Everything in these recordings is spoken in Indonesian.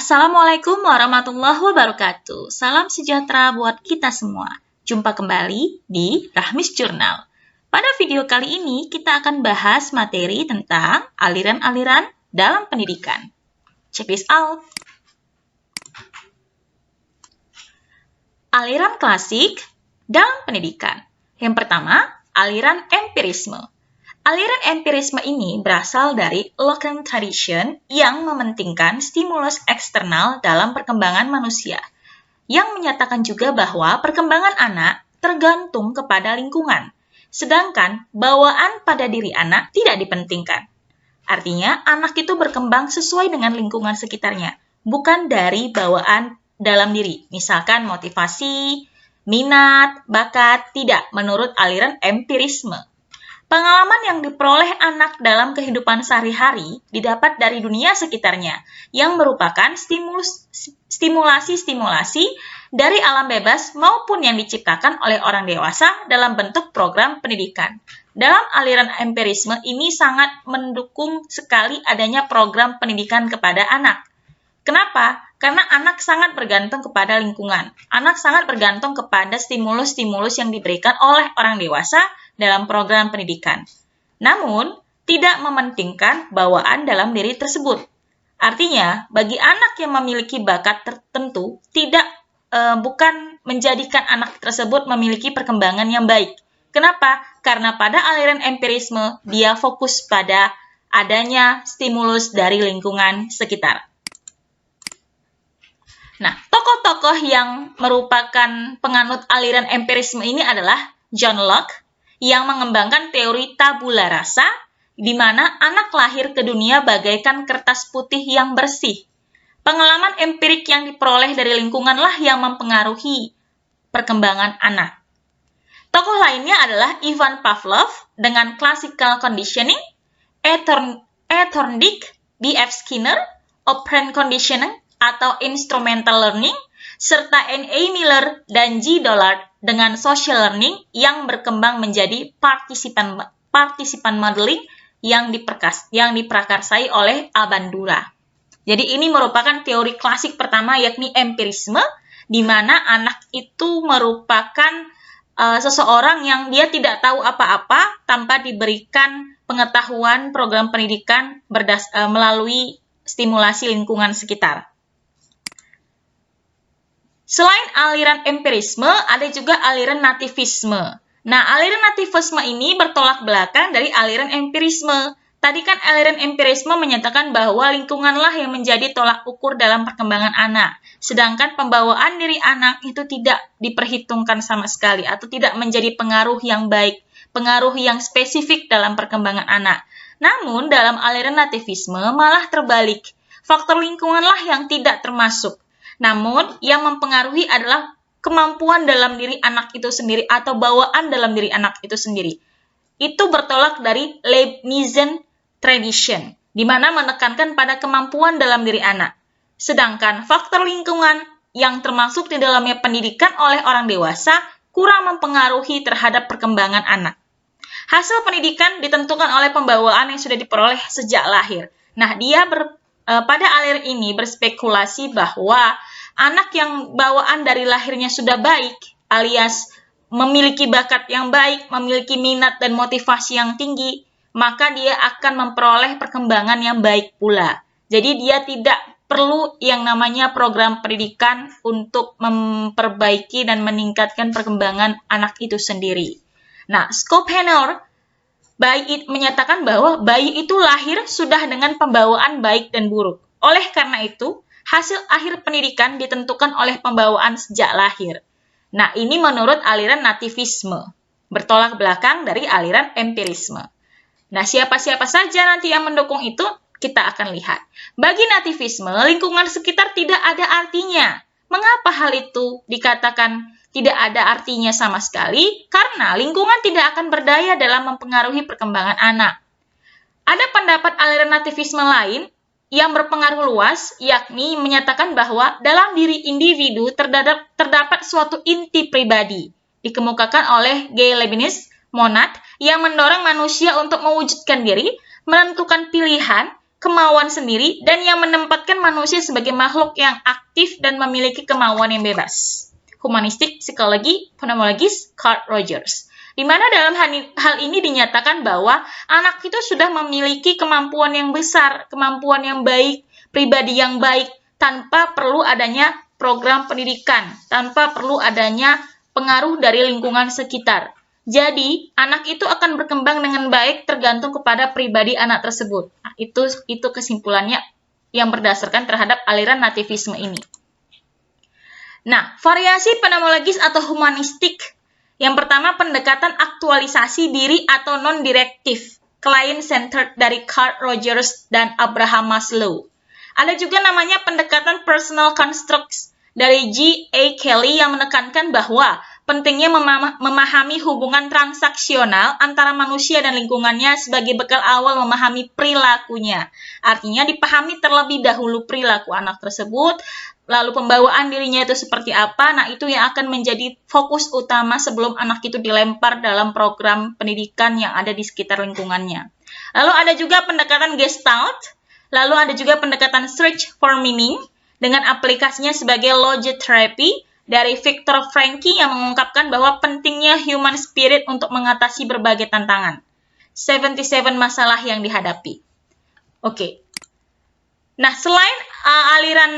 Assalamualaikum warahmatullahi wabarakatuh. Salam sejahtera buat kita semua. Jumpa kembali di Rahmis Jurnal. Pada video kali ini kita akan bahas materi tentang aliran-aliran dalam pendidikan. Check this out. Aliran klasik dalam pendidikan. Yang pertama, aliran empirisme. Aliran empirisme ini berasal dari Lockean tradition yang mementingkan stimulus eksternal dalam perkembangan manusia, yang menyatakan juga bahwa perkembangan anak tergantung kepada lingkungan, sedangkan bawaan pada diri anak tidak dipentingkan. Artinya, anak itu berkembang sesuai dengan lingkungan sekitarnya, bukan dari bawaan dalam diri, misalkan motivasi, minat, bakat, tidak menurut aliran empirisme. Pengalaman yang diperoleh anak dalam kehidupan sehari-hari didapat dari dunia sekitarnya, yang merupakan stimulasi-stimulasi dari alam bebas maupun yang diciptakan oleh orang dewasa dalam bentuk program pendidikan. Dalam aliran empirisme ini sangat mendukung sekali adanya program pendidikan kepada anak. Kenapa? Karena anak sangat bergantung kepada lingkungan. Anak sangat bergantung kepada stimulus-stimulus yang diberikan oleh orang dewasa dalam program pendidikan. Namun, tidak mementingkan bawaan dalam diri tersebut. Artinya, bagi anak yang memiliki bakat tertentu, bukan menjadikan anak tersebut memiliki perkembangan yang baik. Kenapa? Karena pada aliran empirisme, dia fokus pada adanya stimulus dari lingkungan sekitar. Nah, tokoh-tokoh yang merupakan penganut aliran empirisme ini adalah John Locke, yang mengembangkan teori tabula rasa, di mana anak lahir ke dunia bagaikan kertas putih yang bersih. Pengalaman empirik yang diperoleh dari lingkunganlah yang mempengaruhi perkembangan anak. Tokoh lainnya adalah Ivan Pavlov dengan classical conditioning, E. Thorndike, B.F. Skinner, operant conditioning atau instrumental learning, serta N.A. Miller dan G. Dollard dengan social learning yang berkembang menjadi partisipan modeling yang diprakarsai oleh Bandura. Jadi ini merupakan teori klasik pertama, yakni empirisme, di mana anak itu merupakan seseorang yang dia tidak tahu apa-apa tanpa diberikan pengetahuan program pendidikan melalui stimulasi lingkungan sekitar. Selain aliran empirisme, ada juga aliran nativisme. Nah, aliran nativisme ini bertolak belakang dari aliran empirisme. Tadi kan aliran empirisme menyatakan bahwa lingkunganlah yang menjadi tolak ukur dalam perkembangan anak. Sedangkan pembawaan diri anak itu tidak diperhitungkan sama sekali atau tidak menjadi pengaruh yang baik, pengaruh yang spesifik dalam perkembangan anak. Namun, dalam aliran nativisme malah terbalik. Faktor lingkunganlah yang tidak termasuk. Namun, yang mempengaruhi adalah kemampuan dalam diri anak itu sendiri atau bawaan dalam diri anak itu sendiri. Itu bertolak dari Leibnizian tradition, di mana menekankan pada kemampuan dalam diri anak. Sedangkan faktor lingkungan yang termasuk di dalamnya pendidikan oleh orang dewasa kurang mempengaruhi terhadap perkembangan anak. Hasil pendidikan ditentukan oleh pembawaan yang sudah diperoleh sejak lahir. Nah, pada aliran ini berspekulasi bahwa anak yang bawaan dari lahirnya sudah baik, alias memiliki bakat yang baik, memiliki minat dan motivasi yang tinggi, maka dia akan memperoleh perkembangan yang baik pula. Jadi dia tidak perlu yang namanya program pendidikan untuk memperbaiki dan meningkatkan perkembangan anak itu sendiri. Nah, Schopenhauer menyatakan bahwa bayi itu lahir sudah dengan pembawaan baik dan buruk. Oleh karena itu, hasil akhir pendidikan ditentukan oleh pembawaan sejak lahir. Nah, ini menurut aliran nativisme, bertolak belakang dari aliran empirisme. Nah, siapa-siapa saja nanti yang mendukung itu, kita akan lihat. Bagi nativisme, lingkungan sekitar tidak ada artinya. Mengapa hal itu dikatakan tidak ada artinya sama sekali? Karena lingkungan tidak akan berdaya dalam mempengaruhi perkembangan anak. Ada pendapat aliran nativisme lain yang berpengaruh luas, yakni menyatakan bahwa dalam diri individu terdapat suatu inti pribadi, dikemukakan oleh G. Leibniz Monad, yang mendorong manusia untuk mewujudkan diri, menentukan pilihan, kemauan sendiri dan yang menempatkan manusia sebagai makhluk yang aktif dan memiliki kemauan yang bebas. Humanistik psikologi fenomenologis Carl Rogers. Di mana dalam hal ini dinyatakan bahwa anak itu sudah memiliki kemampuan yang besar, kemampuan yang baik, pribadi yang baik, tanpa perlu adanya program pendidikan, tanpa perlu adanya pengaruh dari lingkungan sekitar. Jadi, anak itu akan berkembang dengan baik tergantung kepada pribadi anak tersebut. Nah, itu kesimpulannya yang berdasarkan terhadap aliran nativisme ini. Nah, variasi fenomenologis atau humanistik. Yang pertama, pendekatan aktualisasi diri atau non-direktif, client-centered dari Carl Rogers dan Abraham Maslow. Ada juga namanya pendekatan personal constructs dari G.A. Kelly yang menekankan bahwa pentingnya memahami hubungan transaksional antara manusia dan lingkungannya sebagai bekal awal memahami perilakunya. Artinya dipahami terlebih dahulu perilaku anak tersebut, lalu pembawaan dirinya itu seperti apa. Nah, itu yang akan menjadi fokus utama sebelum anak itu dilempar dalam program pendidikan yang ada di sekitar lingkungannya. Lalu ada juga pendekatan Gestalt, lalu ada juga pendekatan Search for Meaning dengan aplikasinya sebagai logotherapy dari Viktor Frankl yang mengungkapkan bahwa pentingnya human spirit untuk mengatasi berbagai tantangan. 77 masalah yang dihadapi. Oke. Nah, selain aliran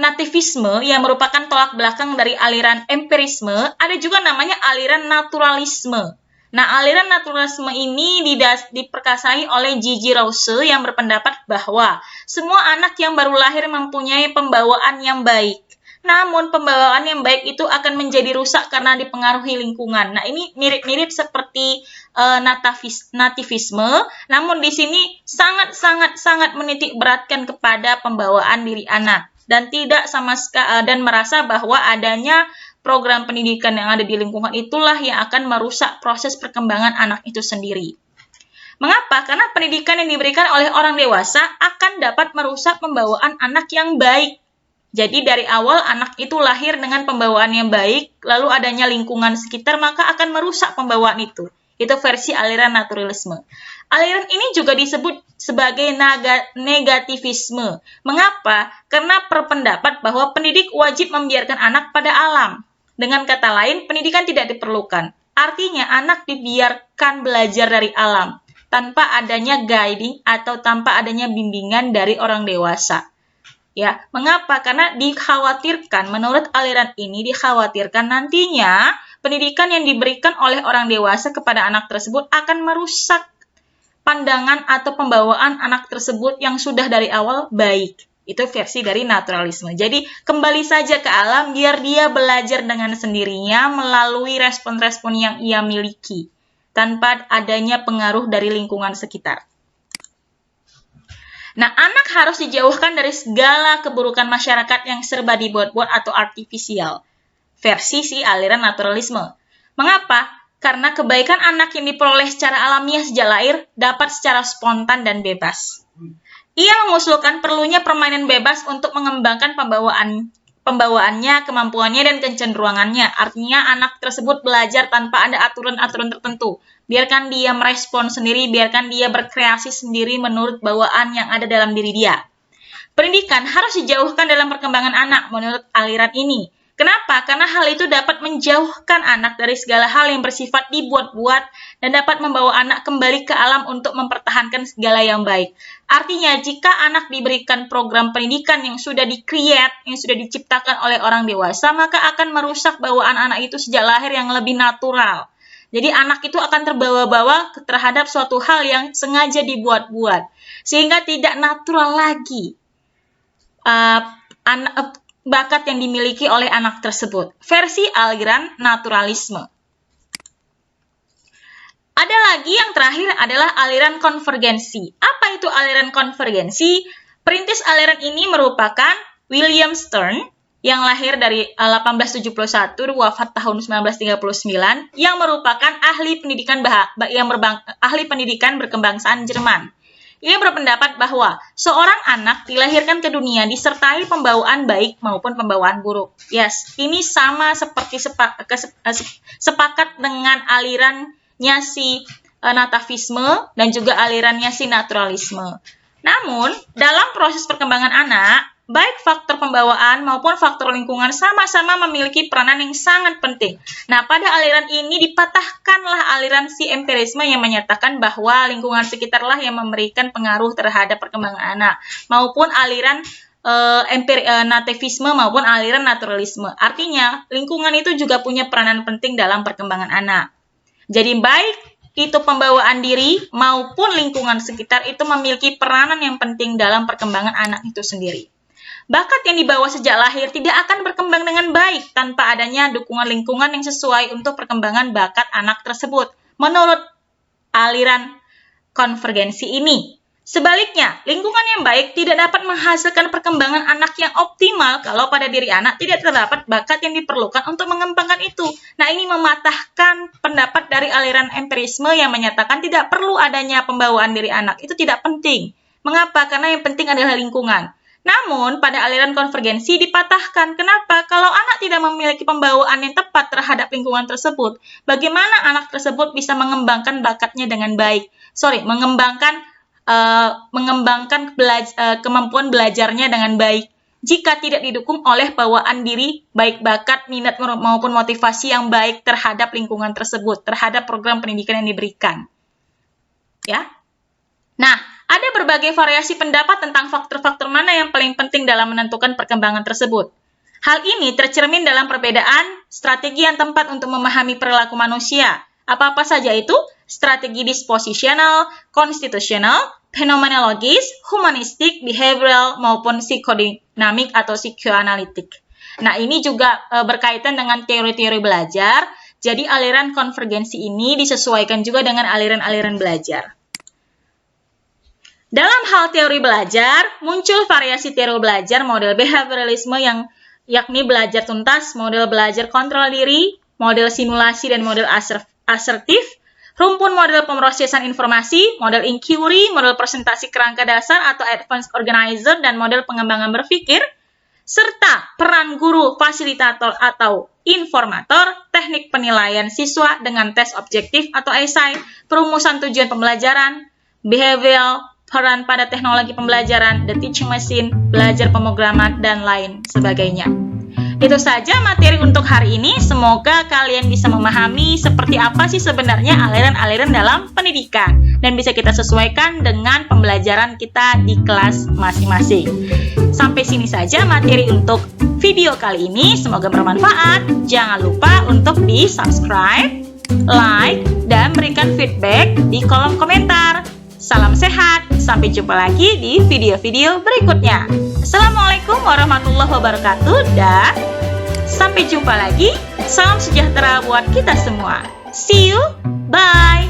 nativisme yang merupakan tolak belakang dari aliran empirisme, ada juga namanya aliran naturalisme. Nah, aliran naturalisme ini diperkasai oleh Gigi Rause yang berpendapat bahwa semua anak yang baru lahir mempunyai pembawaan yang baik. Namun, pembawaan yang baik itu akan menjadi rusak karena dipengaruhi lingkungan. Nah, ini mirip-mirip seperti nativisme, namun di sini sangat menitik beratkan kepada pembawaan diri anak dan tidak dan merasa bahwa adanya program pendidikan yang ada di lingkungan itulah yang akan merusak proses perkembangan anak itu sendiri. Mengapa? Karena pendidikan yang diberikan oleh orang dewasa akan dapat merusak pembawaan anak yang baik. Jadi dari awal anak itu lahir dengan pembawaan yang baik, lalu adanya lingkungan sekitar, maka akan merusak pembawaan itu. Itu versi aliran naturalisme. Aliran ini juga disebut sebagai negativisme. Mengapa? Karena berpendapat bahwa pendidik wajib membiarkan anak pada alam. Dengan kata lain, pendidikan tidak diperlukan. Artinya anak dibiarkan belajar dari alam, tanpa adanya guiding atau tanpa adanya bimbingan dari orang dewasa. Ya, mengapa? Karena dikhawatirkan, menurut aliran ini dikhawatirkan nantinya pendidikan yang diberikan oleh orang dewasa kepada anak tersebut akan merusak pandangan atau pembawaan anak tersebut yang sudah dari awal baik. Itu versi dari naturalisme. Jadi, kembali saja ke alam biar dia belajar dengan sendirinya melalui respon-respon yang ia miliki, tanpa adanya pengaruh dari lingkungan sekitar. Nah, anak harus dijauhkan dari segala keburukan masyarakat yang serba dibuat-buat atau artifisial. Versi aliran naturalisme. Mengapa? Karena kebaikan anak yang diperoleh secara alamiah sejak lahir dapat secara spontan dan bebas. Ia mengusulkan perlunya permainan bebas untuk mengembangkan pembawaannya, kemampuannya, dan kecenderungannya. Artinya anak tersebut belajar tanpa ada aturan-aturan tertentu. Biarkan dia merespon sendiri, biarkan dia berkreasi sendiri menurut bawaan yang ada dalam diri dia. Pendidikan harus dijauhkan dalam perkembangan anak menurut aliran ini. Kenapa? Karena hal itu dapat menjauhkan anak dari segala hal yang bersifat dibuat-buat dan dapat membawa anak kembali ke alam untuk mempertahankan segala yang baik. Artinya, jika anak diberikan program pendidikan yang sudah di-create, yang sudah diciptakan oleh orang dewasa, maka akan merusak bawaan anak itu sejak lahir yang lebih natural. Jadi anak itu akan terbawa-bawa terhadap suatu hal yang sengaja dibuat-buat, sehingga tidak natural lagi bakat yang dimiliki oleh anak tersebut. Versi aliran naturalisme. Ada lagi yang terakhir adalah aliran konvergensi. Apa itu aliran konvergensi? Perintis aliran ini merupakan William Stern, yang lahir dari 1871, wafat tahun 1939, yang merupakan ahli pendidikan berkebangsaan Jerman. Ia berpendapat bahwa seorang anak dilahirkan ke dunia disertai pembawaan baik maupun pembawaan buruk. Yes, ini sama seperti sepakat dengan alirannya si nativisme dan juga alirannya si naturalisme. Namun, dalam proses perkembangan anak, baik faktor pembawaan maupun faktor lingkungan sama-sama memiliki peranan yang sangat penting. Nah, pada aliran ini dipatahkanlah aliran si empirisme yang menyatakan bahwa lingkungan sekitarlah yang memberikan pengaruh terhadap perkembangan anak, maupun aliran nativisme maupun aliran naturalisme. Artinya, lingkungan itu juga punya peranan penting dalam perkembangan anak. Jadi, baik itu pembawaan diri maupun lingkungan sekitar itu memiliki peranan yang penting dalam perkembangan anak itu sendiri. Bakat yang dibawa sejak lahir tidak akan berkembang dengan baik tanpa adanya dukungan lingkungan yang sesuai untuk perkembangan bakat anak tersebut, menurut aliran konvergensi ini. Sebaliknya, lingkungan yang baik tidak dapat menghasilkan perkembangan anak yang optimal kalau pada diri anak tidak terdapat bakat yang diperlukan untuk mengembangkan itu. Nah, ini mematahkan pendapat dari aliran empirisme yang menyatakan tidak perlu adanya pembawaan diri anak. Itu tidak penting. Mengapa? Karena yang penting adalah lingkungan. Namun, pada aliran konvergensi dipatahkan. Kenapa? Kalau anak tidak memiliki pembawaan yang tepat terhadap lingkungan tersebut, bagaimana anak tersebut bisa mengembangkan bakatnya dengan baik? Mengembangkan kemampuan belajarnya dengan baik jika tidak didukung oleh bawaan diri, baik bakat, minat maupun motivasi yang baik terhadap lingkungan tersebut, terhadap program pendidikan yang diberikan. Ya. Nah, ada berbagai variasi pendapat tentang faktor-faktor mana yang paling penting dalam menentukan perkembangan tersebut. Hal ini tercermin dalam perbedaan strategi yang tepat untuk memahami perilaku manusia. Apa-apa saja itu? Strategi disposisional, konstitusional, fenomenologis, humanistik, behavioral, maupun psikodinamik atau psikoanalitik. Nah, ini juga berkaitan dengan teori-teori belajar. Jadi, aliran konvergensi ini disesuaikan juga dengan aliran-aliran belajar. Dalam hal teori belajar, muncul variasi teori belajar model behavioralisme yang yakni belajar tuntas, model belajar kontrol diri, model simulasi, dan model asertif, rumpun model pemrosesan informasi, model inquiry, model presentasi kerangka dasar atau advanced organizer, dan model pengembangan berpikir, serta peran guru, fasilitator, atau informator, teknik penilaian siswa dengan tes objektif atau esai, perumusan tujuan pembelajaran, behavioral, peran pada teknologi pembelajaran, the teaching machine, belajar pemrograman, dan lain sebagainya. Itu saja materi untuk hari ini. Semoga kalian bisa memahami seperti apa sih sebenarnya aliran-aliran dalam pendidikan dan bisa kita sesuaikan dengan pembelajaran kita di kelas masing-masing. Sampai sini saja materi untuk video kali ini. Semoga bermanfaat. Jangan lupa untuk di-subscribe, like, dan berikan feedback di kolom komentar. Salam sehat, sampai jumpa lagi di video-video berikutnya. Assalamualaikum warahmatullahi wabarakatuh dan sampai jumpa lagi. Salam sejahtera buat kita semua. See you, bye.